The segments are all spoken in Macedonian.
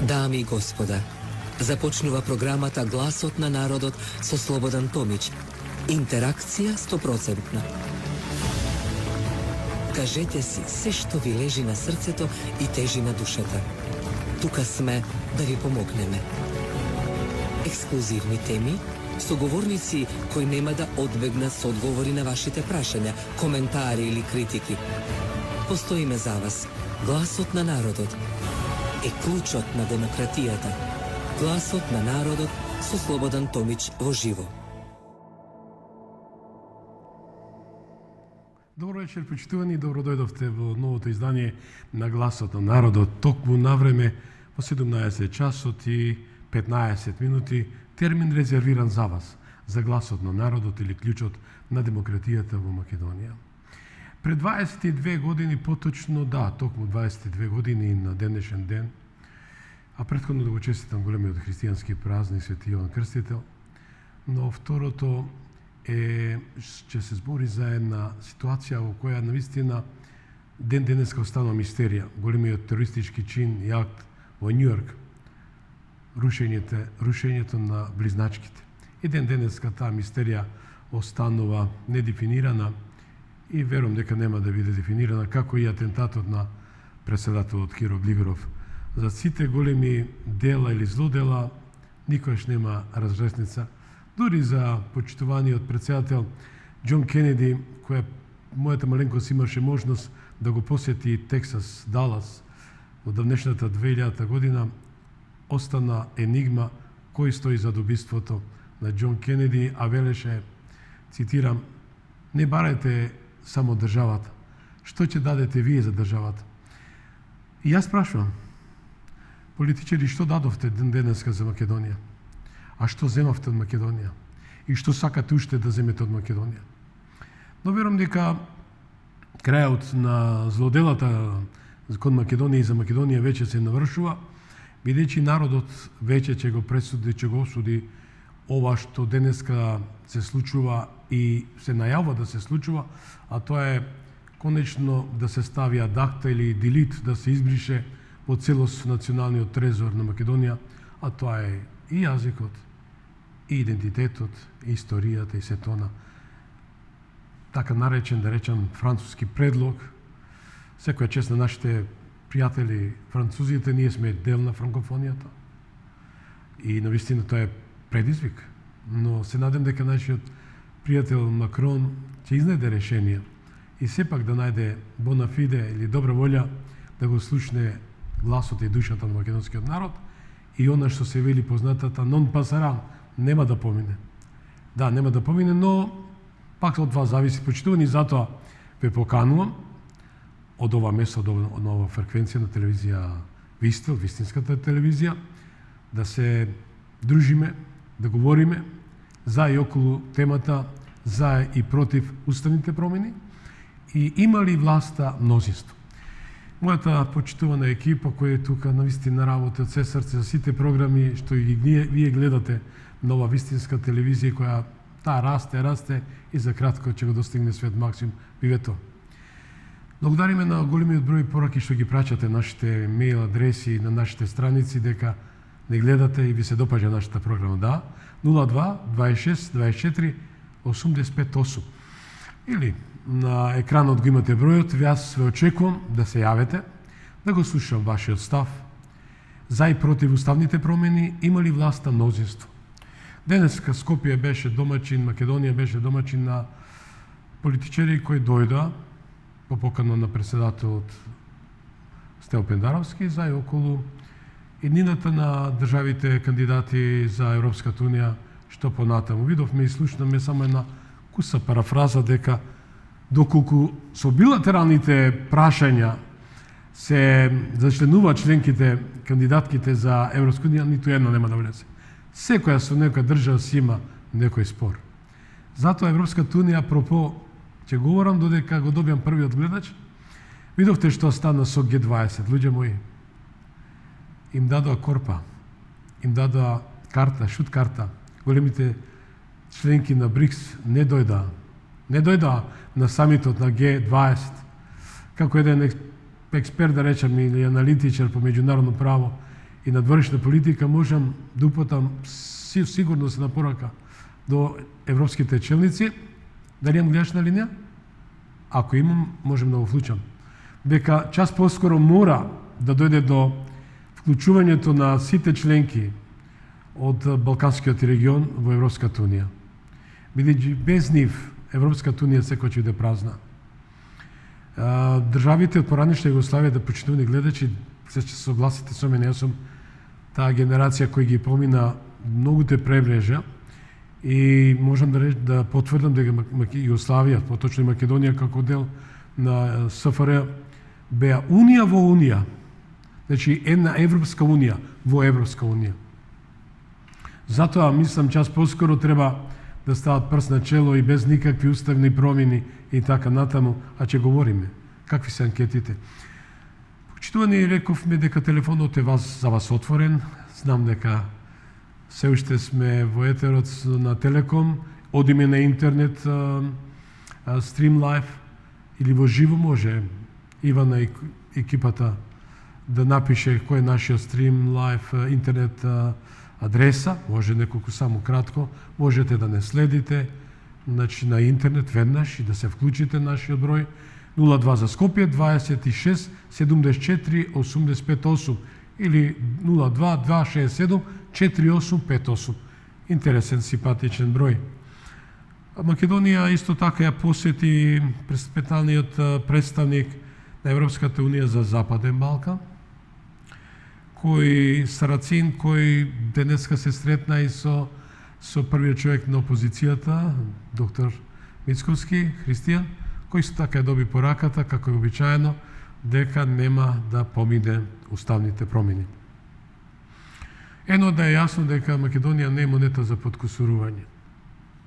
Dami i gospoda, започнува програмата Гласот на народот со Слободан Томич. Интеракција 100%. Кажете си се што ви лежи на срцето и тежи на душата. Тука сме да ви помогнеме. Ексклузивни теми, соговорници кои нема да одбегнат со одговори на вашите прашања, коментари или критики. Постоиме за вас. Гласот на народот е клучот на демократијата. Гласот на народот со Слободан Томич во живо. Добро вечер, почитувани, добро дојдовте во новото издание на Гласот на народот. Токму на време во 17 часот и 15 минути, термин резервиран за вас, за Гласот на народот или клучот на демократијата во Македонија. Пред 22 години, поточно, токму 22 години на денешен ден, а претходно да го честитам големиот христијански празник Свети Јован Крстител, но второто ќе се збори за една ситуација во која навистина ден денеска останува мистерија. Големиот терористички чин и акт во Њујорк, рушењето на близначките. И ден денеска таа мистерија останува недефинирана и верувам дека нема да биде дефинирана, како и атентатот на председателот Киро Гligorov. За сите големи дела или злодела никош нема разрешница. Дури за почитуваниот председател Џон Кенеди, која мојата маленкост имаше можност да го посети Тексас, Далас, во давнешната 2000 година, остана енигма кој стои за убиството на Џон Кенеди, а велеше, цитирам, не барајте само државата, што ќе дадете вие за државата? И јас прашувам, политичари, што дадовте денеска за Македонија? А што земавте од Македонија? И што сакате уште да земете од Македонија? Но верувам дека крајот на злоделата кон Македонија и за Македонија веќе се навршува, бидејќи народот веќе ќе го пресуди, ќе го осуди ова што денеска се случува и се најавува да се случува, а тоа е конечно да се стави адакта или делит, да се избрише во целост националниот трезор на Македонија, а тоа е и јазикот, и идентитетот, и историјата, и сетона. Така наречен, да речам, француски предлог. Секоја чест на нашите пријатели французите, ние сме дел на франкофонијата. И навистина тоа е предизвик. Но се надем дека нашиот пријател Макрон ќе изнајде решение и сепак да најде бона фиде или добра волја да го слушне гласот и душата на македонскиот народ и она што се вели познатата нон пасаран, нема да помине. Да, нема да помине, но пак од вас зависи, почитувани, затоа ве поканувам од ова место, од нова фреквенција на телевизија Вистил, вистинската телевизија, да се дружиме, да говориме за и околу темата за и против уставните промени и има ли власта мнозинство. Мојата почитувана екипа која е тука навистина работа од се срце за сите програми што и вие гледате на ова вистинска телевизија која таа расте и за кратко ќе го достигне свет максимум бивето. Благодариме на големиот број пораки што ги праќате нашите мејл адреси на нашите страници дека не гледате и ви се допаѓа нашата програма. Да, 02 26 24 85 или на екранот го имате бројот, јас ве очекувам да се јавете, да го слушам вашиот став за и против уставните промени, има ли власта мнозинство. Денеска Скопје беше домаќин, Македонија беше домаќин на политичари кои дојдоа по покана на председателот Стево Пендаровски за и околу еднината на државите кандидати за Европската унија, што понатаму. Видовме и слушнаме само една куса парафраза дека доколку со билатералните прашања се зачленуваат членките, кандидатките за Европска унија, ниту една нема да влезе. Секоја со некоја држава си има некој спор. Затоа Европската унија, апропо, ќе говорам додека го добиам првиот гледач, видовте што стана со Г20, луѓе мои. Им дадоа корпа, им дадоа карта, шут карта. Големите членки на БРИКС не дојдоа на самитот на Г20. Како еден експерт, да речем, или аналитичар по меѓународно право, и надворешна политика можам да упатам сигурносна порака до европските челници. Дали имам гледачна линија? Ако имам, можем да го вклучам. Дека час поскоро мора да дојде до вклучувањето на сите членки од Балканскиот регион во Европската унија. Бидејќи без нив Европската унија секој ќе биде празна. Државите од поранешна Југославија, да почитувани гледачи, се ќе согласите со мене, јас сум таа генерација кој ги помина многуте пребрежја и можам да потврдам дека Југославија, поточно и Македонија како дел на СФР, беа унија во унија. Значи една Европска унија во Европска унија. Затоа мислам час поскоро треба да стават прст на чело и без никакви уставни промени и така натаму, а ќе говориме. Какви се анкетите? Почитувани, рековме дека телефонот е за вас отворен. Знам дека се уште сме во етерот на Телеком, одиме на интернет, стрим лайв или во живо може Ивана и екипата да напише кој е нашиот стрим лайв интернет адреса, може неколку само кратко, можете да не следите, значи на интернет веднаш и да се вклучите нашиот број 02 за Скопје 26 74 858 или 02 267 4858. Интересен, симпатичен број. Македонија исто така ја посети специјалниот представник на Европската унија за Западен Балкан, кој Сарацин, кој денеска се сретна и со првиот човек на опозицијата, доктор Мицковски, Христијан, кој исто така ја доби пораката, како е обичаено, дека нема да помине уставните промени. Ено да е јасно дека Македонија не е монета за подкусурување.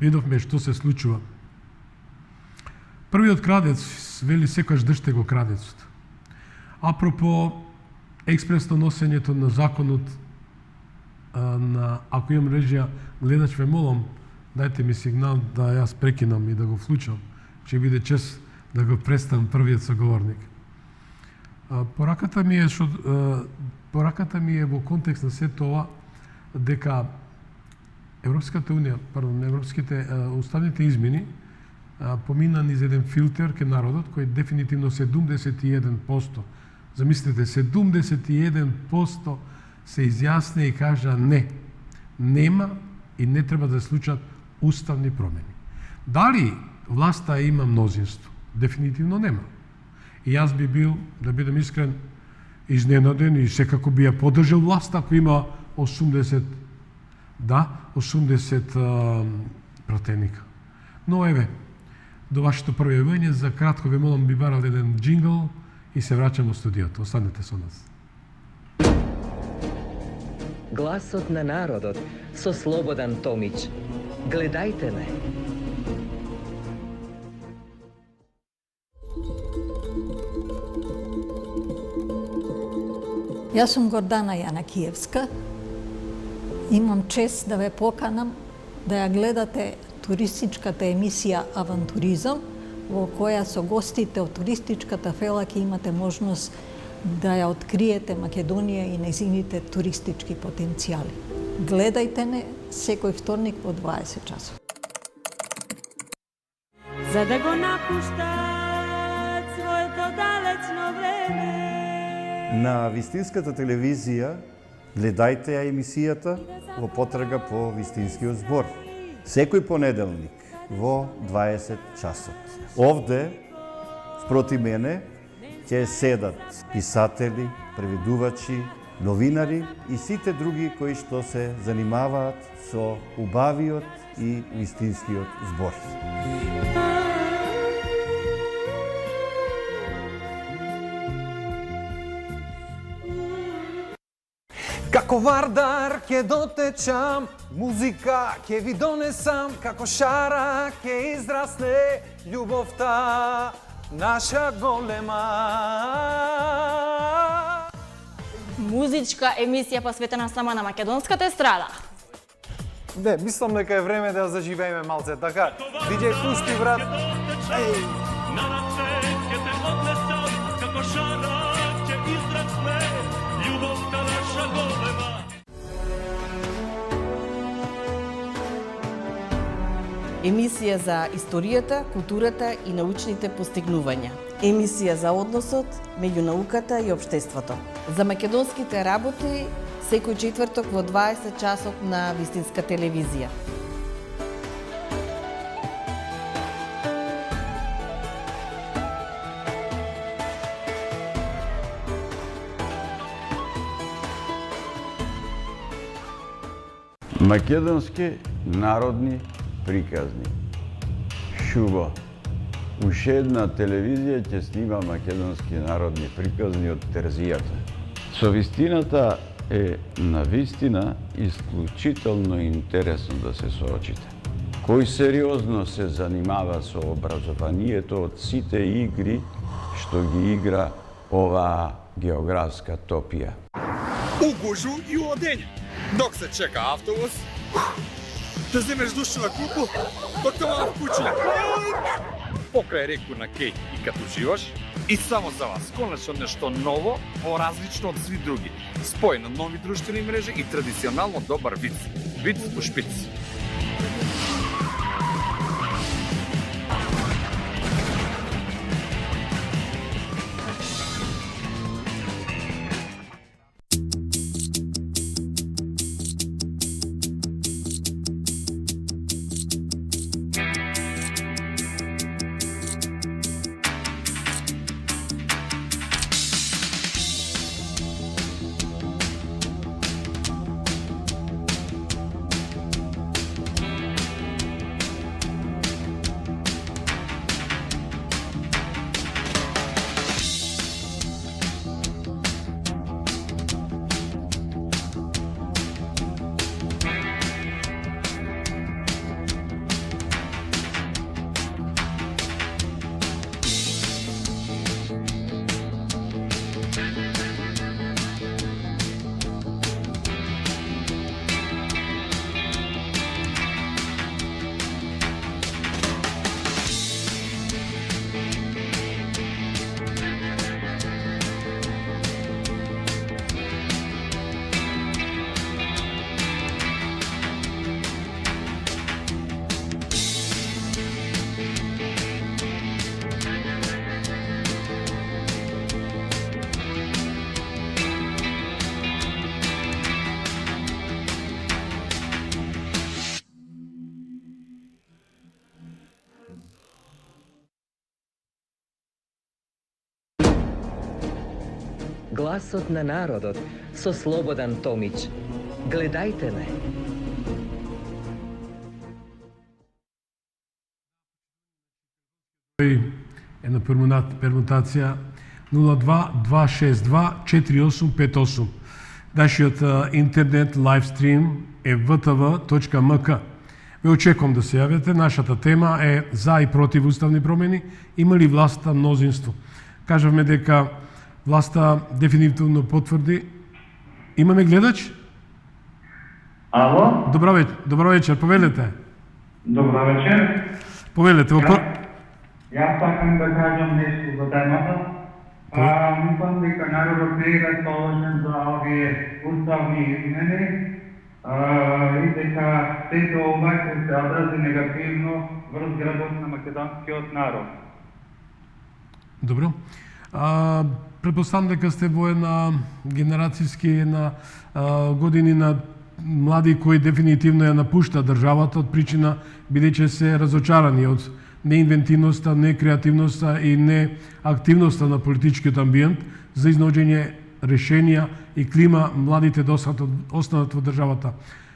Видовме што се случува. Првиот крадец вели секојаш држте го крадецот. Апропо експресно носењето на законот на, ако имам режија гледач, ве молам, дајте ми сигнал да јас прекинам и да го вклучам. Ќе биде чест да го представам првиот соговорник. Пораката ми е во контекст на сето ова дека Европската унија, европските уставните измени помина низ еден филтер ке народот кој дефинитивно 71%, замислете, 71% се изјасне и кажа не, нема и не треба да се случат уставни промени. Дали власта има мнозинство? Дефинитивно нема. И јас би бил, да бидем искрен, изненаден и секако би ја поддржал власта ако има 80 пратеника. Но еве, до вашето прво јавување, за кратко ве молам би барал еден джингл и се враќам во студиото. Останете со нас. Гласот на народот со Слободан Томич. Гледајте ме. Јас сум Гордана Јанакиевска. Имам чест да ве поканам да ја гледате туристичката емисија Авантуризам, во која со гостите од туристичката фела ќе имате можност да ја откриете Македонија и нејзините туристички потенцијали. Гледајте не секој вторник во 20 часот. За да го напуштат своето далечно време. На вистинската телевизија гледајте ја емисијата во потрага по вистинскиот збор. Секој понеделник во 20 часот. Овде, спроти мене, ќе седат писатели, преведувачи, новинари и сите други кои што се занимаваат со убавиот и вистинскиот збор. Како вардар ќе дотечам, музика ќе ви донесам, како шара ќе израсне љубовта наша голема. Музичка емисија посветена само на македонската естрада. Не, мислам дека е време да ја заживееме малце, така. Диџеј пусти брат. Еј. На раце ќе те однесам, како шара ќе израсне љубовта наша голема. Емисија за историјата, културата и научните постигнувања. Емисија за односот меѓу науката и општеството. За македонските работи секој четврток во 20 часот на вистинска телевизија. Македонски народни приказни. Шубо. Уште една телевизија ќе снима македонски народни приказни од Терзијата. Со вистината е навистина исклучително интересно да се соочите. Кој сериозно се занимава со образованието од сите игри што ги игра оваа географска топија. У гужу и у одење. Док се чека автобус, да земеш душа на купу, док те мала куќа. Покрај реку на Кеј и като живаш, и само за вас, конечно нешто ново, поразлично од сви други. Спојено нови друштвени мрежи и традиционално добар виц. Виц у шпиц. Гласот на народот со Слободан Томич. Гледајте ме. Една пермутација 02-262-4858. Нашиот интернет лайвстрим е vtv.mk. Ве очекувам да се јавите. Нашата тема е за и против уставни промени. Има ли власта мнозинство? Кажавме дека власта дефинитивно потврди. Имаме гледач? Ало? Добро вечер, повелете. Добро вечер. Повелете. Јас сакам да кажам нешто за темата. Мислам дека народот не е расположен за овие уставни измени и дека сето ова ќе се одрази негативно врз градот на македонскиот народ. Добро. Предпоставам дека сте во една генерацијски години на млади кои дефинитивно ја напушта државата од причина бидејќи се разочарани од неинвентивноста, некреативноста и неактивноста на политичкиот амбиент за изнаоѓање решенија и клима младите да останат во државата.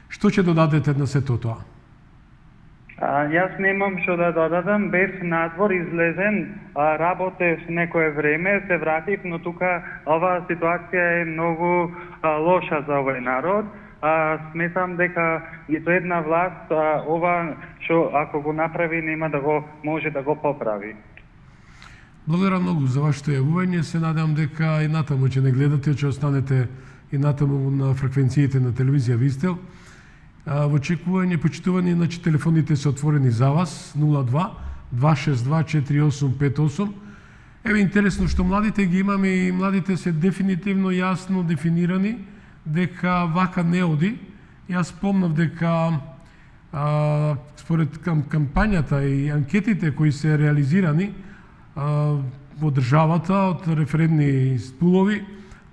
Што ќе додадете на сето тоа? Јас немам што да додадам, бев надвор излезен, работев некое време, се вратив, но тука оваа ситуација е многу лоша за овој народ. Сметам дека ниту една власт ова што ако го направи нема да го може да го поправи. Благодарам многу за вашето јавување. Се надевам дека и натаму ќе не гледате, ќе останете и натаму на фреквенциите на телевизија Вистел. Во очекување, почитувани, значи телефоните се отворени за вас 02-262-4858. Еве интересно што младите ги имаме и младите се дефинитивно јасно дефинирани дека вака не оди. Јас помнав дека според кампањата и анкетите кои се реализирани во државата од референдни стулови,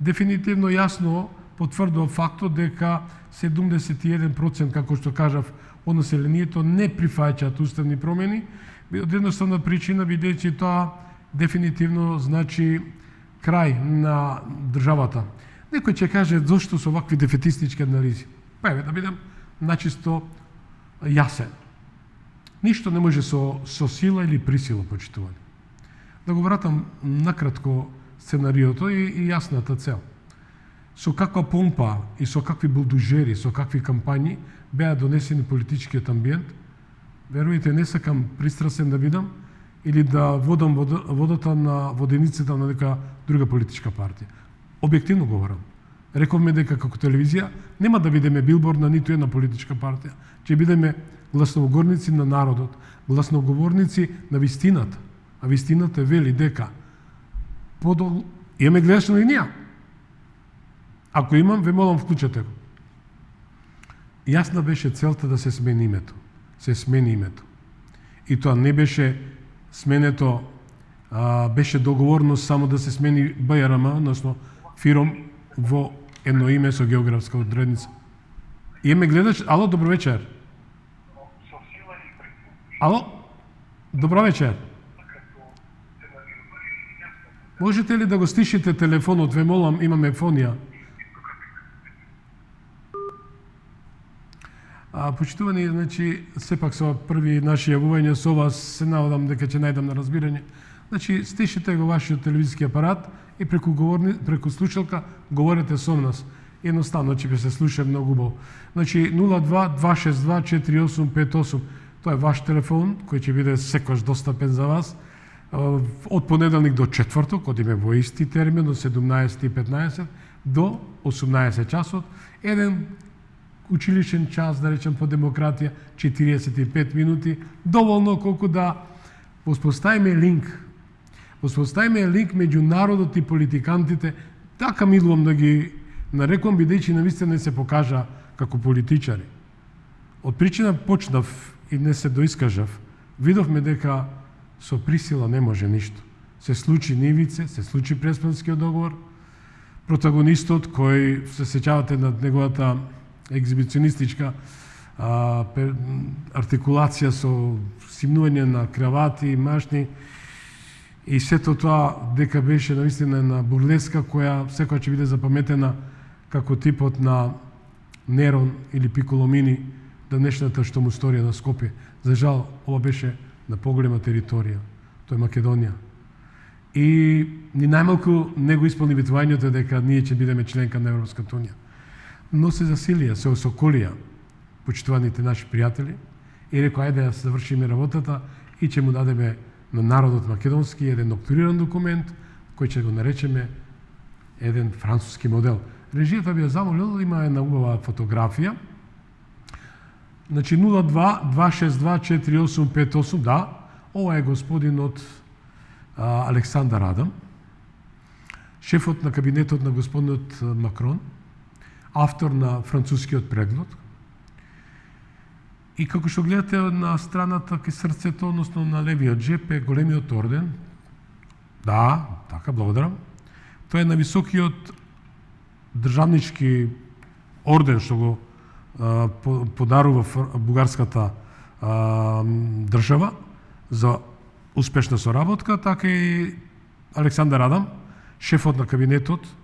дефинитивно јасно потврдува фактот дека 71%, како што кажав, од населението не прифаќаат уставни промени, од едноставна причина, бидејќи тоа дефинитивно значи крај на државата. Некој ќе каже зошто со вакви дефетистички анализи. Па еве да бидам начисто јасен. Ништо не може со сила или присила, почитувани. Да го вратам накратко сценариото и јасната цел. Со каква помпа и со какви булдужери, со какви кампањи беа донесени политичкиот амбиент, верујте, не сакам пристрасен да бидам или да водам водата на воденицата на нека друга политичка партија. Објективно говорам. Рековме дека како телевизија нема да бидеме билборд на ниту една политичка партија, ќе бидеме гласноговорници на народот, гласноговорници на вистината. А вистината вели дека имаме гледачна линија. Ако имам, ве молам, вклучете го. Јасна беше целта да се смени името. Се смени името. И тоа не беше сменето, беше договорно само да се смени БРМ, односно фиром во едно име со географска одредница. Имаме гледач. Ало, добро вечер. Ало, добро вечер. Можете ли да го стишите телефонот, ве молам, имаме фонија. Почитувани, значи, сепак со први наши јавувања со вас се надам дека ќе најдам на разбирање. Значи, стишите го вашиот телевизиски апарат и преку слушалка говорете со нас. Едноставно ќе се слуша многу убаво. Значи, 02-262-4858. Тоа е ваш телефон, кој ќе биде секојаш достапен за вас. Од понеделник до четврток, одиме во исти термин, од 17:15 до 18 часот. Еден училишен час, да речем, по демократија, 45 минути, доволно колку да воспоставиме линк. Воспоставиме линк меѓу народот и политикантите, така милувам да ги нарекувам, бидејќи навистина не се покажа како политичари. Од причина почнав и не се доискажав, видовме дека со присила не може ништо. Се случи Нивице, се случи Преспанскиот договор, протагонистот кој се сеќавате на неговата екзибиционистичка артикулација со симнување на кравати, машни и сето тоа дека беше навистина на бурлеска која секоја ќе биде запаметена како типот на Нерон или Пиколомини, денешната што му сторија на Скопје. За жал, ова беше на поголема територија. Тоа е Македонија. И ни најмалку не го исполни ветувањето дека ние ќе бидеме членка на Европската унија. Но се засилија, се осоколија почитуваните наши пријатели и рекоа ајде да завршиме работата и ќе му дадеме на народот македонски еден докториран документ кој ќе го наречеме еден француски модел. Режијата би ја замолил, има една убава фотографија. Значи 02-262-4858, да, ова е господинот Александар Адам, шефот на кабинетот на господинот Макрон, автор на францускиот преглед. И како што гледате на страната кај срцето, односно на левиот джеп е големиот орден. Да, така, благодарам. Тоа е на високиот државнички орден што го подарува бугарската држава за успешна соработка, така и Александар Адам, шефот на кабинетот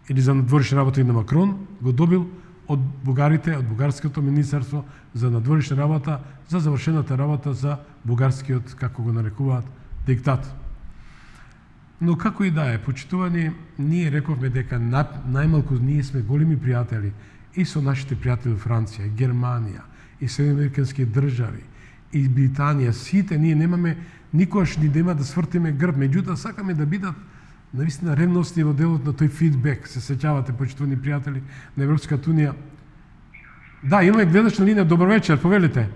или за надворешни работи на Макрон, го добил од бугарите, од бугарското министерство за надворешна работа, за завршената работа за бугарскиот, како го нарекуваат, диктат. Но како и да е, почитувани, ние рековме дека најмалку ние сме големи пријатели и со нашите пријатели Франција, Германија, и Соединените држави, и Британија, сите ние немаме никогаш ни дема да свртиме грб, меѓутоа сакаме да бидат навистина ревности во делот на тој фидбек. Се сеќавате, почитувани пријатели на Европската унија. Да, имаме гледачна линија. Добро вечер, повелите.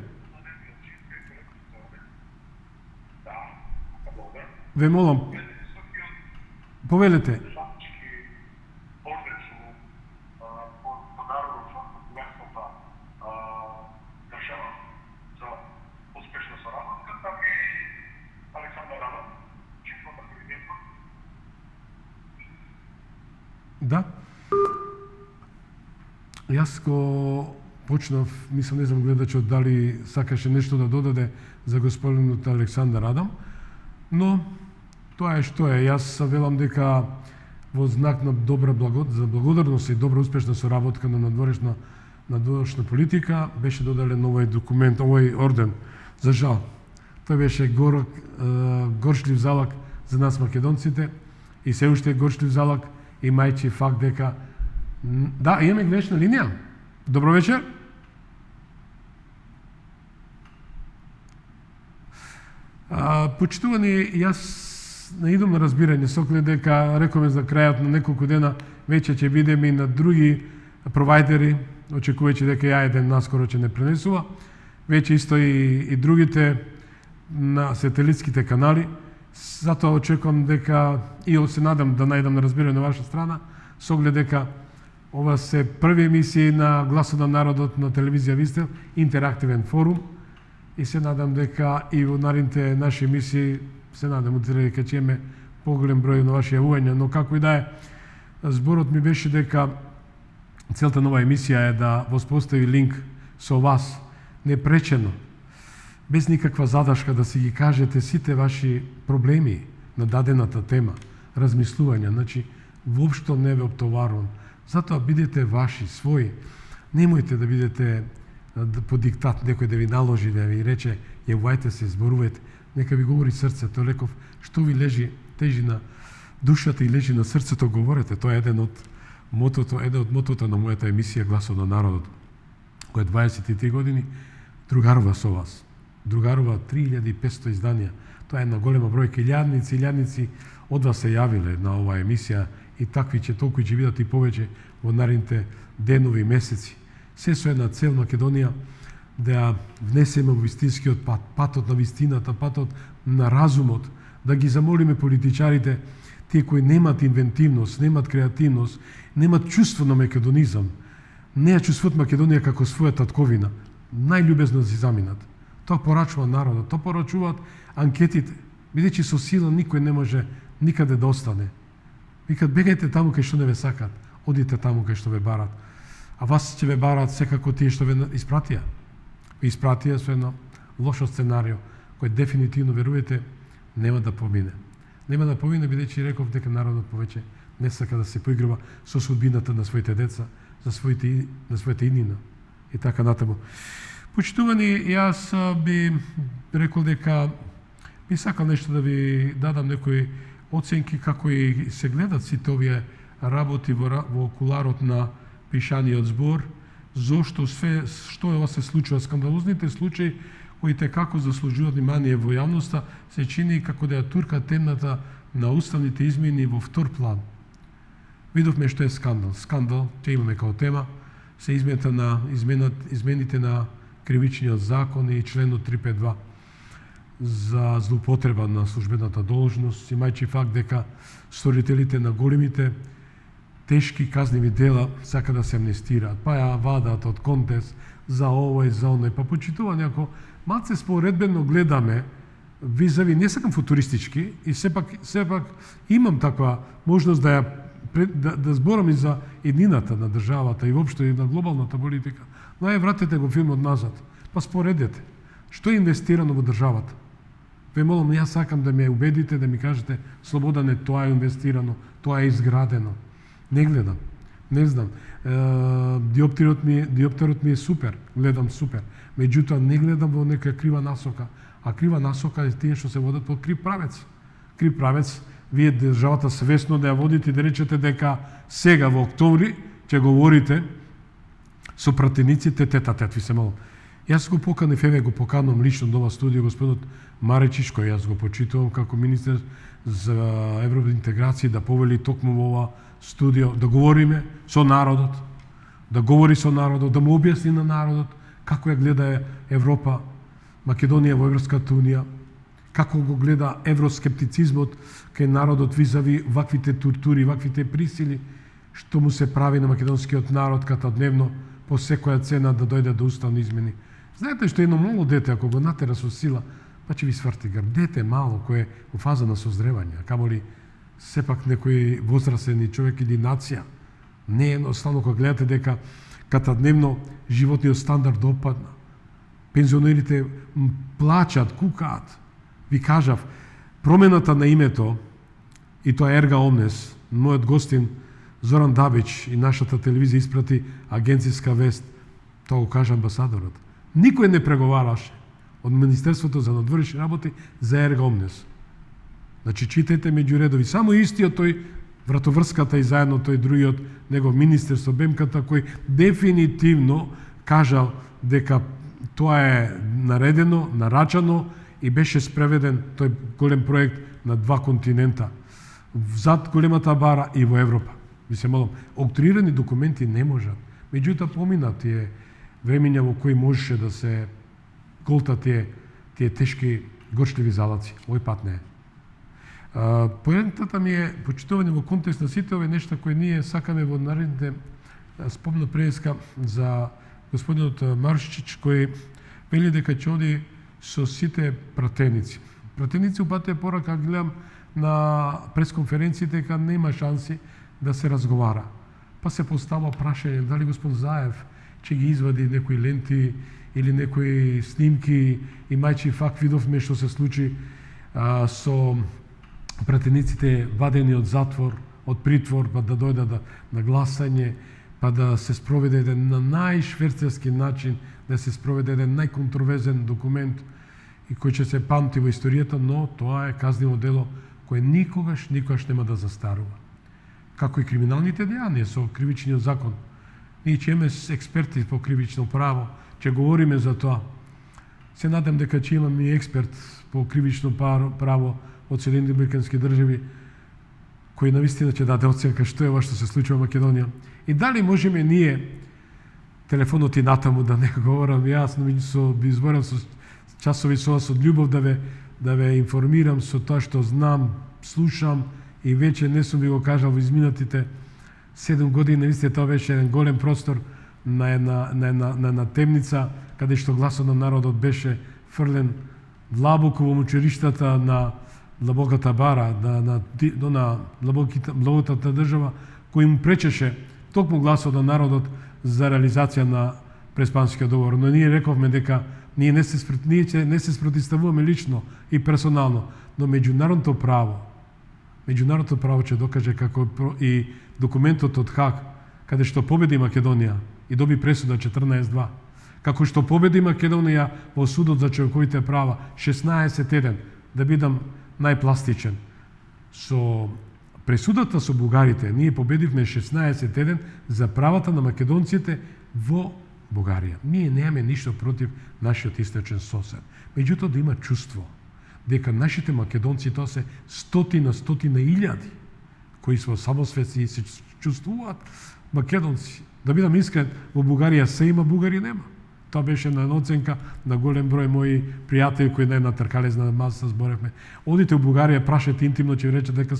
Ве молам. Повелите. Јас го почнав, мислам, не знам гледачот дали сакаше нешто да додаде за господинот Александар Адам, но тоа е што е. Јас велам дека во знак на добра за благодарност и добра успешна соработка на надворешна политика беше додаден овој документ, овој орден. За жал, тој беше горшлив залак за нас македонците и се уште е горшлив залак, имајќи факт дека да, имаме грешна линија. Добро вечер. Почитувани, јас наидам на разбирање со оглед дека рековме за крајот на неколку дена веќе ќе бидеме и на други провайдери, очекувајќи дека ја еден наскоро ќе не пренесува, веќе исто и другите на сателитските канали. Затоа очекувам дека и се надам да најдам на разбирање на ваша страна, со оглед дека ова се први емисии на Гласот на народот на телевизија Вистел, интерактивен форум, и се надам дека и во наредните наши емисии, се надам дека ќе имаме поголем број на ваши јавувања, но како и да е, зборот ми беше дека целта на оваа емисија е да воспостави линк со вас, непречено, без никаква задашка да си ги кажете сите ваши проблеми на дадената тема, размислувања, значи, воопшто не ве оптоварувам. Затоа бидете ваши, своји. Немојте да бидете по диктат некој да ви наложи, да ви рече јавувајте се, зборувајте. Нека ви говори срцето, леков, што ви лежи, тежи на душата и лежи на срцето, говорете. Тоа е еден од мотото на мојата емисија Гласот на народот, која 23 години другарува со вас. Другарува 3500 изданија. Тоа е една голема бројка. Илјадници од вас се јавиле на оваа емисија и такви ќе толку ќе бидат и повеќе во наредните денови и месеци. Се со една цел Македонија да ја внесеме во вистинскиот пат, патот на вистината, патот на разумот, да ги замолиме политичарите, тие кои немат инвентивност, немат креативност, немат чувство на македонизам, не ја чувствуват Македонија како своја татковина, најљубезно да си заминат. Тоа порачува народот, тоа порачуваат анкетите, бидејќи со сила никој не може никаде да остане. Викат, бегајте таму кај што не ве сакат, одите таму кај што ве барат. А вас ќе ве барат секако тие што ве испратија. Ве испратија со едно лошо сценарио, кој дефинитивно, верувате, нема да помине. Нема да помине, бидејќи реков дека народот повеќе не сака да се поиграва со судбината на своите деца, на својата иднина и така натаму. Почитувани, јас би рекол дека би сакал нешто да ви дадам некои оценки како и се гледат сите овие работи во окуларот на пишаниот збор, зошто што ова се случува, скандалозните случаи кои како заслужуваат внимание во јавноста, се чини како да ја турка темната на уставните измени во втор план. Видовме што е скандал. Скандал, ќе имаме како тема, се измените на кривичниот закон и членот 352 за злоупотреба на службената должност, имајќи факт дека сторителите на големите тешки казниви дела сака да се амнестираат, па ја вадаат од контекст за овој, за оној, па почитувани, ако малце споредбено гледаме, визави, не сакам футуристички, и сепак имам таква можност да зборам и за еднината на државата и воопшто и на глобалната политика, но вратете го филмот назад, па споредете. Што е инвестирано во државата? Ве молам, јас сакам да ме убедите, да ми кажете, Слободане, тоа е инвестирано, тоа е изградено. Не гледам, не знам. Диоптерот ми е супер, гледам супер. Меѓутоа, не гледам во нека крива насока. А крива насока е тие што се водат под крив правец. Крив правец, вие државата свесно да ја водите и да речете дека сега во октомври ќе говорите со пратениците тет-а-тет, ви се молам. Јас го поканив, го поканувам лично до ова студио господот Маречич, кој јас го почитувам како министер за евроинтеграција, да повели токму во ова студио, да говориме со народот, да говори со народот, да му објасни на народот како ја гледа Европа, Македонија во Европската унија, како го гледа евроскептицизмот кај народот визави ваквите тортури, ваквите присили, што му се прави на македонскиот народ катадневно по секоја цена да дојде до уставни измени. Знаете што едно мало дете, ако го натера со сила, па ќе ви сврти грб. Дете мало, кој е во фаза на созревање, камоли сепак некој возрастен човек или нација. Не е едноставно кога гледате дека катадневно животниот стандард опадна. Пензионерите плачат, кукаат. Ви кажав, промената на името, и тоа Ерга Омнес, мојот гостин Зоран Дабич и нашата телевизија испрати агенцијска вест, тоа го кажа амбасадорот. Никој не преговараше од Министерството за надворешни работи за Ерга Омнес. Значи, читајте меѓу редови. Само истиот тој, вратоврската и заедно тој другиот, негов министер со бемката, кој дефинитивно кажал дека тоа е наредено, нарачано и беше спреведен тој голем проект на 2 континента. Зад големата бара и во Европа. Ви се молам, октрирани документи не можат. Меѓутоа помина тие времења во кои можеше да се голта тие тешки горчливи залаци. Овој пат не е. Поентата ми е почитување во контекст на сите овие нешта кои ние сакаме во наредните. Спомна преска за господинот Маршичич кој вели дека ќе оди со сите пратеници. Пратеници упатија порака, гледам на пресконференциите дека нема шанси да се разговара. Па се постава прашање дали господин Заев ќе ги извади некои ленти или некои снимки, имајќи факт видовме што се случи со пратениците вадени од затвор, од притвор, па да дојдат на гласање, па да се спроведе еден на најшверцерски начин, да се спроведе еден најконтровезен документ и кој ќе се памти во историјата, но тоа е казниво дело кое никогаш нема да застарува. Како и криминалните дејанија со кривичниот закон. Ние ќе имаме експерти по кривично право, ќе говориме за тоа. Се надам дека ќе имаме и експерт по кривично право од Соединените американски држави, кој навистина ќе даде оценка што е ова што се случува во Македонија. И дали можеме ние, телефонот и натаму да не говорам, јас би изборам со часови со вас од љубов да ве информирам со тоа што знам, слушам и веќе не сум ви го кажал во изминатите 7 години, навистина тоа беше еден голем простор на една темница, каде што гласот на народот беше фрлен длабоко во мучериштата на длабоката бара, на длабоката држава, кој му пречеше токму гласот на народот за реализација на Преспанскиот договор. Но ние рековме дека ние не се спротивставуваме лично и персонално, но меѓународното право ќе докаже како и документот од Хаг, каде што победи Македонија и доби пресуда 14-2, како што победи Македонија во судот за човековите права 16-1, да бидам најпластичен. Со пресудата со бугарите ние победивме 16-1 за правата на македонците во Бугарија. Ние немаме ништо против нашиот источен сосед. Меѓутоа да има чувство дека нашите македонци, тоа се стотина илјади, кои со самосвесни и се чувствуваат македонци. Да бидам искрен, во Бугарија се има, Бугари нема. Тоа беше на оценка на голем број мои пријатели кои на една тркалезна маса зборевме. Одите во Бугарија, прашајте интимно, ќе рече дека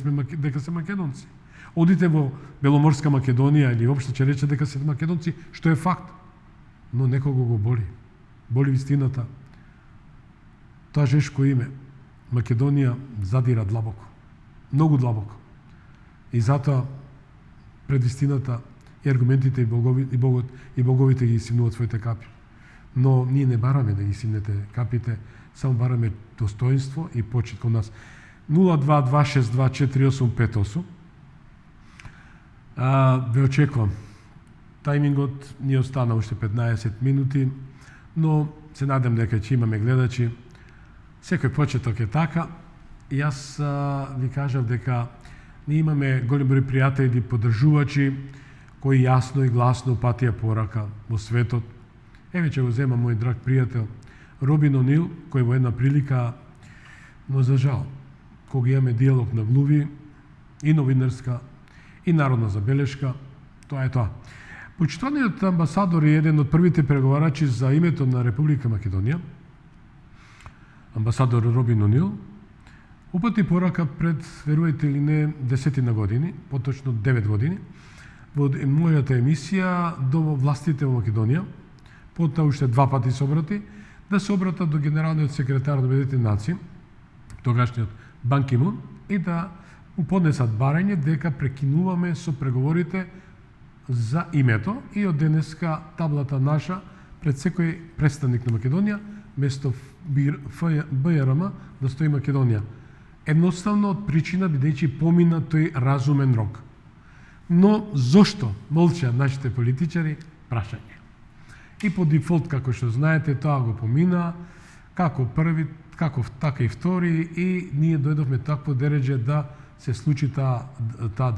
се македонци. Одите во Беломорска Македонија или општо ќе рече дека се македонци, што е факт. Но некого го боли. Боли вистината. Тоа жешко име, Македонија, задира длабоко. Многу длабоко. И затоа пред вистината и аргументите и боговите ги симнуваат своите капи. Но ние не бараме да ги симнете капите, само бараме достоинство и почит кон нас. 022624858. Ве очекувам. Тајмингот ни остана уште 15 минути, но се надам дека ќе имаме гледачи. Секој почеток е така. И јас ви кажав дека ние имаме голем број пријатели и поддржувачи кои јасно и гласно патија порака во светот. Еве ќе го земам мој драг пријател Робин Онил, кој во една прилика, но за жал, кога имаме диалог на глуви и новинарска и народна забелешка, тоа е тоа. Почитуваниот амбасадор е еден од првите преговарачи за името на Република Македонија, амбасадор Робин Онил, упати порака пред, верувајте или не, 10 години, поточно 9 години, во мојата емисија до властите во Македонија, потоа уште 2 пати се обрати, да се обратат до генералниот секретар на Обединетите нации, тогашниот Бан Ки Мун, и да му поднесат барање дека прекинуваме со преговорите за името и од денеска таблата наша пред секој представник на Македонија место БРМ да стои Македонија. Едноставно од причина бидејќи помина тој разумен рок. Но зошто молча нашите политичари? Прашање. И по дефолт, како што знаете, тоа го помина, како први, така и втори, и ние дојдовме такво дереđe да се случи таа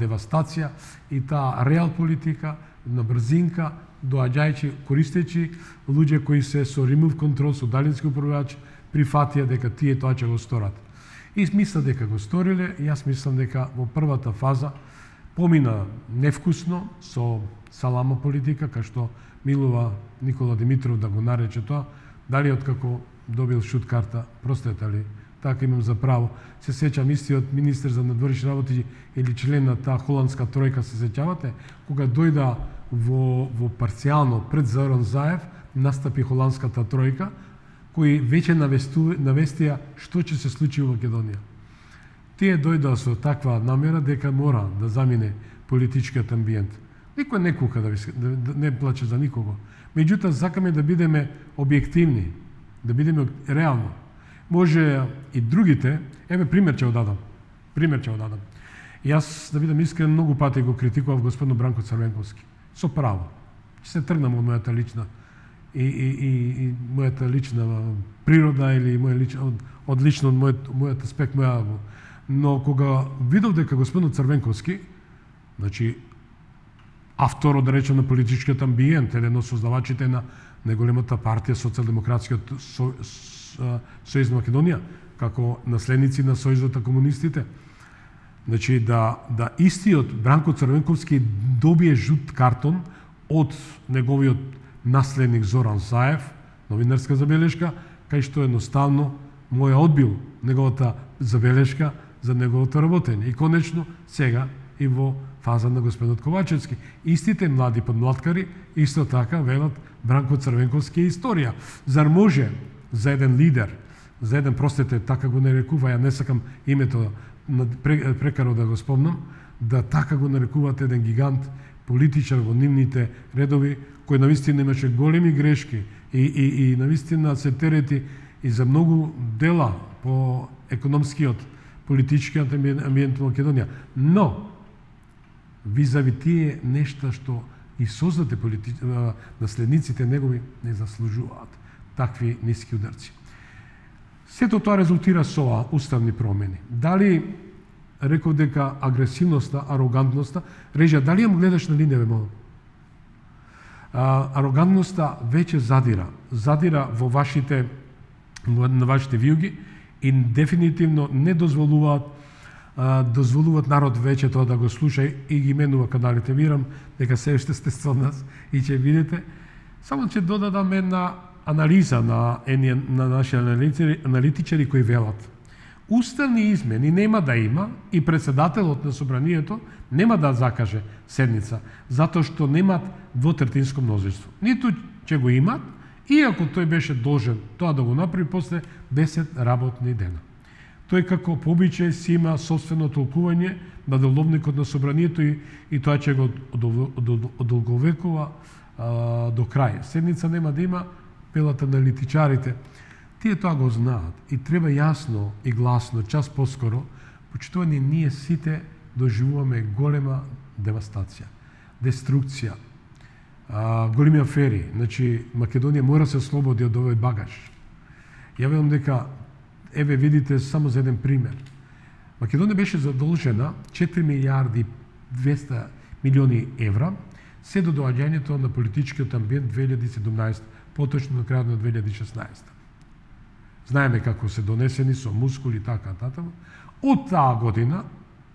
девастација и таа реал политика на брзинка, доаѓајќи, користејќи луѓе кои се со remove control, со далински управувач, прифатија дека тие тоа ќе го сторат. И мисля дека го сториле, и јас мислам дека во првата фаза помина невкусно со салама политика, кај што милува Никола Димитров да го нарече тоа, дали откако добил шут карта, простете ли, така имам за право. Се сеќам истиот министер за надворешни работи или член на таа холандска тројка, се сеќавате, кога дојда во парцијално пред Зоран Заев, настапи холандската тројка, кои веќе навестија што ќе се случи во Македонија. Тие дојдоа со таква намера дека мора да замине политичкиот амбиент. Никој не кука да не плаче за никого. Меѓутоа, сакаме да бидеме објективни, да бидеме реално. Може и другите, еве пример ќе дадам. Јас, да бидам искрен, многу пати го критикував господин Бранко Црвенковски. Со право. Се тргнам од мојата лична и мојата лична природа или од мојот аспект, но кога видов дека господин Црвенковски, значи автор, да речем, на политичкиот амбиент, еден од создавачите на најголемата партија Социјалдемократскиот сојуз на Македонија, како наследници на Сојузот на комунистите, значи да истиот Бранко Црвенковски добие жут картон од неговиот наследник Зоран Заев, новинарска забелешка, кај што едноставно му е одбил неговата забелешка за неговото работење. И конечно, сега и во фаза на господинот Ковачевски. Истите млади подмлаткари исто така велат Бранко Црвенковски е историја. Зар може за еден лидер, за еден, простете, така го нарекува, ја не сакам името прекаро да го спомнам, да така го нарекуваат еден гигант политичар во нивните редови, кој навистина имаше големи грешки и навистина се терети и за многу дела по економскиот, политичкиот амбиент во Македонија. Но, визави тие нешта што и создате наследниците негови не заслужуваат такви ниски ударци. Сето тоа резултира со уставни промени. Дали реков дека агресивноста, арогантноста, Режија, дали ја гледаш на линија, молам? Арогантноста веќе задира во на вашите виуги и дефинитивно не дозволуваат народ веќе тоа да го слуша и ги менува каналите. Вирам дека се уште сте со нас и ќе видите. Само ќе додадам една анализа на наши аналитичари кои велат. Уставни измени нема да има и председателот на собранието нема да закаже седница, затоа што немат двотретинско мнозинство. Ниту ќе го имат, иако тој беше должен тоа да го направи после 10 работни дена. Тој како по обичај си има собствено толкување на деловникот на собранието и тоа ќе го одолговекува до крај. Седница нема да има, велат аналитичарите. Тие тоа го знаат и треба јасно и гласно, час поскоро, почитувани ние сите доживуваме голема девастација, деструкција, големи афери. Значи, Македонија мора се ослободи од овој багаж. Ја велам дека, еве видите само за еден пример. Македонија беше задолжена 4 милиарди 200 милиони евра се до доаѓањето на политичкиот амбиент 2017, поточно на крајот на 2016. Знаеме како се донесени со мускули така натаму. Од таа година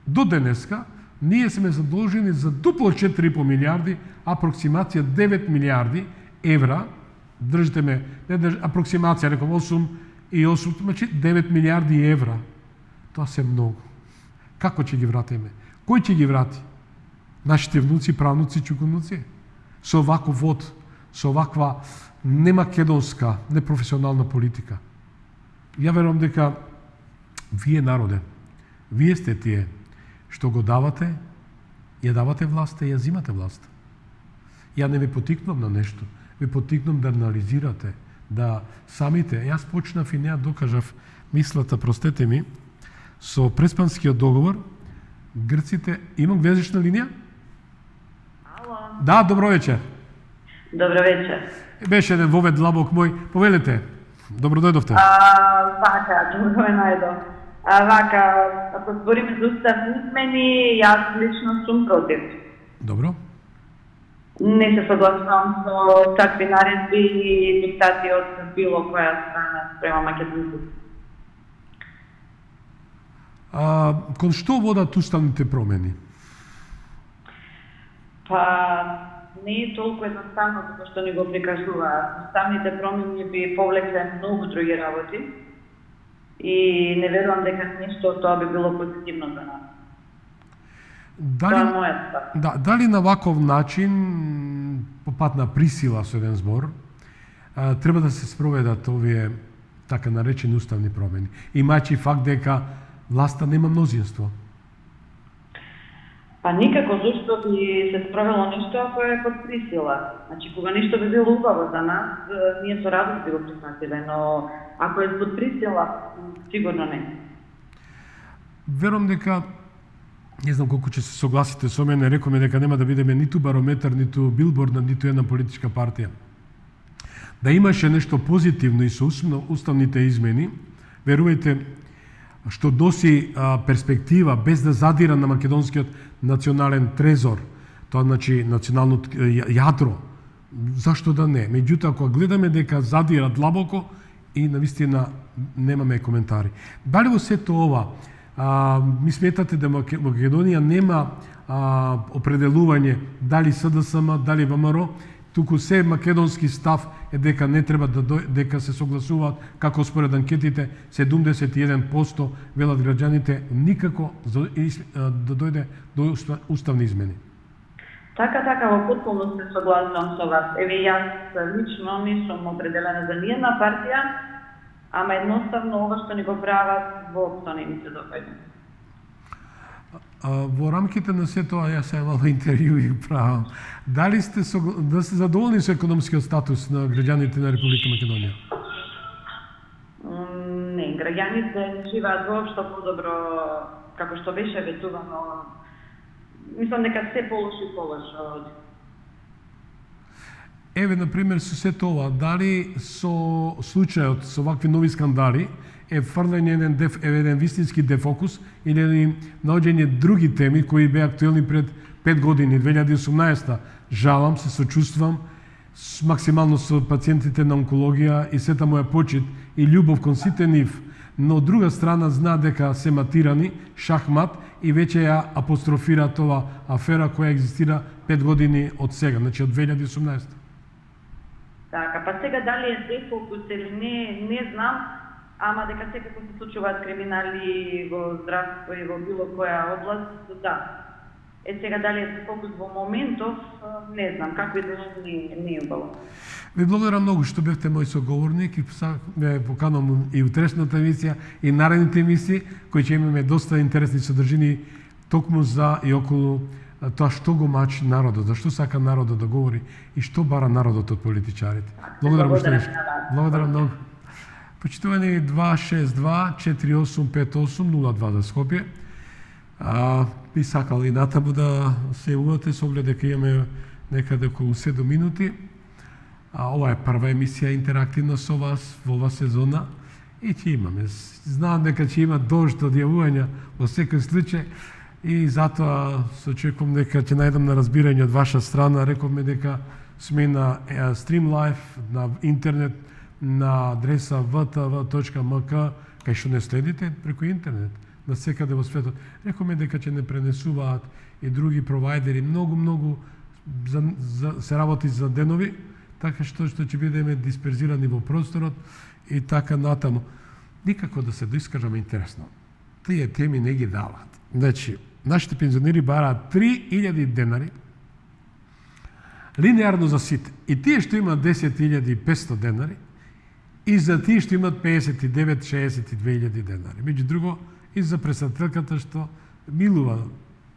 до денеска ние сме задолжени за дупло 4,5 милиарди, апроксимација 9 милиарди евра. Држите ме, апроксимација, реком 8,8, значи 9 милиарди евра. Тоа се многу. Како ќе ги вратиме? Кој ќе ги врати? Нашите внуци, правнуци, чукунуци? Со оваков вод, со оваква немакедонска, непрофесионална политика. Ја верувам дека вие народе, вие сте тие што го давате, ја давате власта и ја зимате власта. Ја не ве потикнам на нешто, ве потикнам да анализирате, да самите, јас почнав и не ја докажав мислата, простете ми, со Преспанскиот договор, Грците, имам везична линија? Ало. Да, добро вечер. Добро вечер. Беше еден вовед длабок мој, повелете, добро дојдовте. Вака, добро е најдо. Вака, ако збориме за уставни измени, јас лично сум против. Добро. Не се согласувам со такви наредби и диктати од било која страна спрема македонците. Кон што водат уставните промени? Па, не е толку едноставно како што ни го прикажуваат. Уставните промени би повлекле многу други работи и не верувам дека нешто од тоа би било позитивно за нас. Дали, тоа е мојот став. Да, дали на ваков начин, по пат на присила со еден збор, треба да се спроведат овие така наречени уставни промени, имајќи факт дека власта нема мнозинство? Па никако, зашто би се спровело нешто ако е под присила. Значи, кога нешто би било убаво за нас, ние со радост би го прифатиле, но ако е под присила, сигурно не. Верувам дека, не знам колку ќе се согласите со мене, рекоме дека нема да бидеме ниту барометар, ниту билборд на ниту една политичка партија. Да имаше нешто позитивно и со уставните измени, верувајте, што носи перспектива без да задира на македонскиот национален трезор, тоа значи националното јадро, зашто да не? Меѓутоа, ако гледаме дека задира длабоко и навистина немаме коментари. Дали во сето ова, ми сметате да Македонија нема определување дали СДСМ, дали ВМРО, туку се македонски став е дека не треба дека се согласуваат, како според анкетите 71% велат граѓаните, никако да дојде до уставни измени. Така, во потполност се согласувам со вас. Еве, јас лично не сум определена за ниједна партија, ама едноставно ова што ни го прават, воопшто не ми се допаѓа. Во рамките на се тоа, јас се имал интервју и правам. Дали сте задоволни со економскиот статус на граѓаните на Република Македонија? Не, граѓаните живеат воопшто подобро, како што беше ветувано. Мислам дека се полоши и полоши. Еве, например, со сето ова, дали со случајот со вакви нови скандали е фрлење еден вистински дефокус или наоѓање други теми кои беа актуелни пред 5 години, 2018. Жалам, се сочувствам максимално со пациентите на онкологија и сета моја почит и љубов кон сите нив, но од друга страна знаа дека се матирани, шахмат и веќе ја апострофира тоа афера која екзистира 5 години од сега, значи од 2018. Така, па сега дали е дефокус или не знам, ама дека секако се случуваат криминали во здравство и во било која област, да. Сега дали е фокус во моментов, не знам, какви да не е убаво. Ви благодарам многу што бевте мој соговорник и ве поканувам и утрешната емисија и наредните емисии, кои ќе имаме доста интересни содржини токму за и околу тоа што го мачи народот, зашто сака народот да говори и што бара народот од политичарите. Благодарам уште нешто. Благодарам многу. Почитувани 262-4858-02 за Скопје. Би сакал и натаму да се јавувате со оглед дека имаме некаде околу 7 минути. Ова е прва емисија интерактивна со вас во ова сезона и ќе имаме. Знам дека ќе има дожд од јавувања во секој случај и затоа се очекувам дека ќе најдам на разбирање од ваша страна. Рековме дека сме на Streamlive на интернет на адреса vtv.mk, кај што не следите преку интернет на секаде во светот. Рековме дека ќе не пренесуваат и други провайдери, многу се работи за денови, така што ќе бидеме дисперзирани во просторот и така натаму. Никако да се доискажаме интересно. Тие теми не ги дават. Значи, нашите пензионери бараат 3000 денари линеарно за сите. И тие што имаат 10.500 денари, и за тие што имаат 59-62.000 денари. Меѓу друго, и за пресателката што милува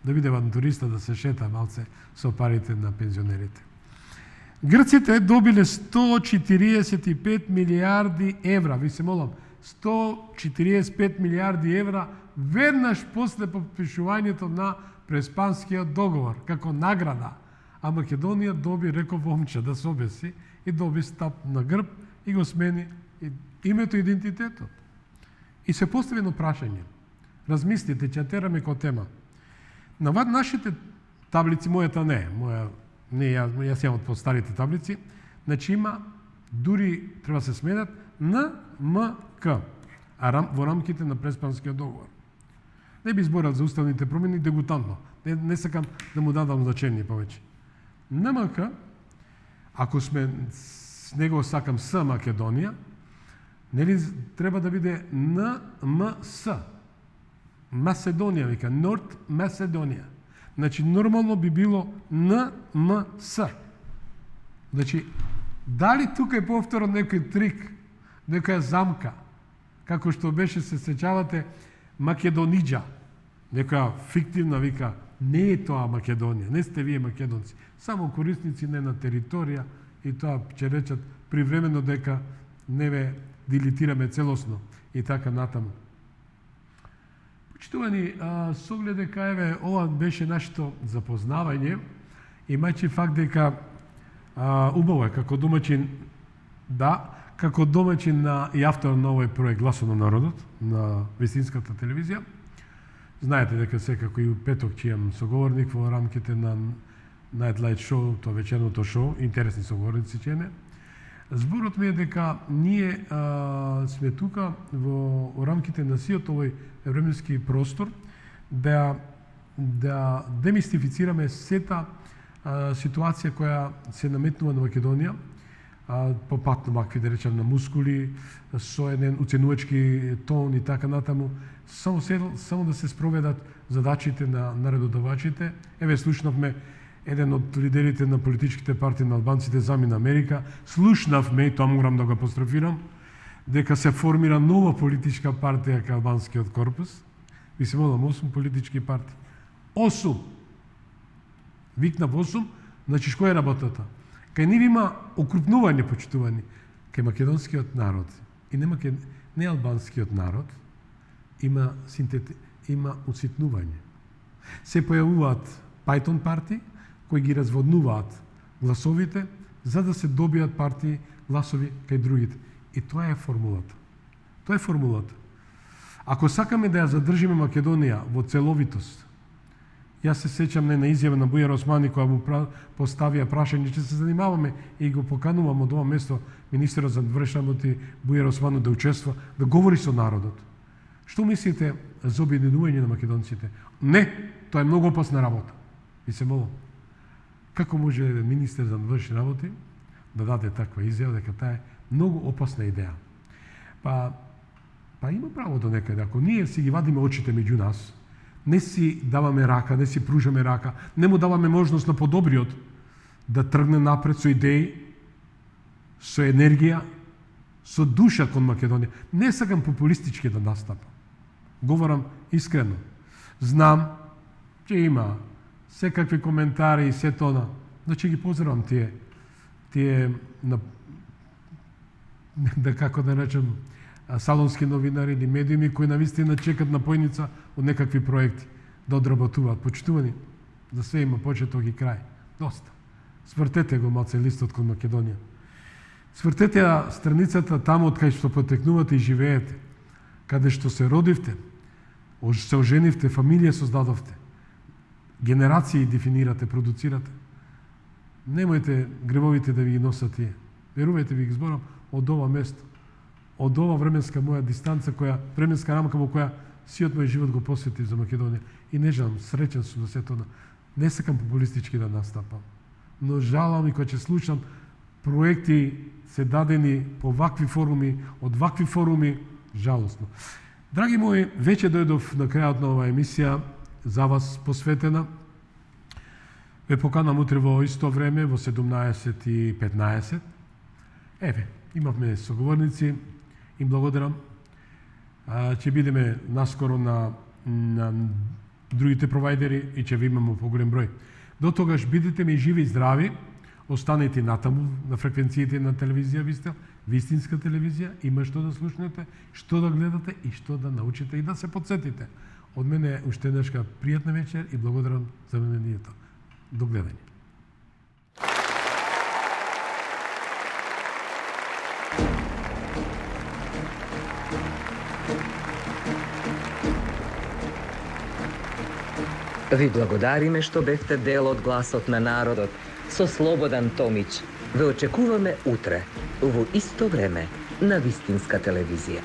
да биде авантуриста, да се шета малце со парите на пензионерите. Грците добиле 145 милиарди евра, ви се молам, 145 милиарди евра веднаш после подпишувањето на Преспанскиот договор, како награда. А Македонија доби, реков момче, да се обеси и доби стап на грб и го смени името и идентитетот. И се постави едно прашање. Размислите, ќе тераме ко тема. На нашите таблици, мојата јас имам од постарите таблици, значи има, дури треба се сменат, НМК, во рамките на Преспанскиот договор. Не би зборал за уставните промени, дегутантно. Не сакам да му дадам значение повеќе. НМК, ако сме с него сакам С Македонија, нели треба да биде НМС. Маседонија, вика, Норд Маседонија. Значи, нормално би било НМС. Значи, дали тука е повторен некој трик, некоја замка, како што беше, се сеќавате, Македониџа, некоја фиктивна, вика, не е тоа Македонија, не сте вие македонци, само корисници не на територија и тоа ќе речат привремено дека не ве дилитираме целосно и така натаму. Почитувани, с оглед дека еве ова беше нашето запознавање, имајќи факт дека убаво е како домаќин, како домаќин и автор на овој проект Гласот на народот на вистинската телевизија. Знаете дека секако и у петок ќе имам соговорник во рамките на Night Light Show, тоа вечерното шоу, интересни соговорници ќе имаме. Зборот ми е дека ние сме тука во рамките на сиот овој временски простор да демистифицираме сета ситуација која се наметнува на Македонија по пат на вакви, да речем, на мускули, со еден уценувачки тон и така натаму, само да се спроведат задачите на наредодавачите. Еве слушнавме еден од лидерите на политичките партии на албанците замина Америка, слушнавме, и тоа морам да го апострофирам, дека се формира нова политичка партија кај албанскиот корпус. Ви се молам, 8 политички партии. 8! Викнав 8, значи која е работата? Кај нив има окрупнување, почитувани, кај македонскиот народ и не албанскиот народ, има уситнување. Се појавуваат Пајтон партии, кои ги разводнуваат гласовите, за да се добијат партии гласови кај другите. И тоа е формулата. Тоа е формулата. Ако сакаме да ја задржиме Македонија во целовитост, јас се сеќам на изјава на Бујар Османи која му поставија прашање, че се занимаваме и го поканувам од ова место министерот за внешни работи Бујар Османи да учества, да говори со народот. Што мислите за обединување на македонците? Не, тоа е многу опасна работа. И се молам. Како може еден министер за внешни работи да даде таква изјава дека таа е многу опасна идеја? Па има право до некаде. Ако ние си ги вадиме очите меѓу нас, не си даваме рака, не си пружаме рака, не му даваме можност на подобриот да тргне напред со идеи, со енергија, со душа кон Македонија. Не сакам популистички да настапам. Говорам искрено. Знам, че има секакви коментари и се тоа, но ќе ги поздравам тие да како да речем салонски новинари или медиуми кои навистина чекат на појница од некакви проекти да одработуваат. Почитувани, за све има почеток и крај. Доста. Свртете го малце листот кон Македонија. Свртете ја страницата таму од кај што потекнувате и живеете, каде што се родивте, се оженивте, фамилија создадовте, генерации дефинирате, продуцирате. Немојте гревовите да ви ги носат тие. Верувајте, ви ги зборам од ова место, од ова временска моја дистанца, временска рамка во која сиот мој живот го посветив за Македонија. И не жалам, среќен сум за се тоа. Не сакам популистички да настапам. Но жалам и кога ќе слушам проекти се дадени по вакви форуми, од вакви форуми, жалосно. Драги мои, веќе дојдов на крајот на оваа емисија за вас посветена. Ве поканам утре во исто време, во 17:15. Еве, имавме соговорници, им благодарам. Ќе бидеме наскоро на другите провайдери и ќе ви имаме поголем број. До тогаш бидете ми живи и здрави. Останете натаму на фреквенциите на телевизија Вистел, вистинска телевизија, има што да слушнете, што да гледате и што да научите и да се подсетите. Од мене уште еднашка пријатна вечер и благодарам за вниманието. До гледање. Ви благодариме што бевте дел од гласот на народот со Слободан Томич. Ве очекуваме утре, во исто време, на Вистинска телевизија.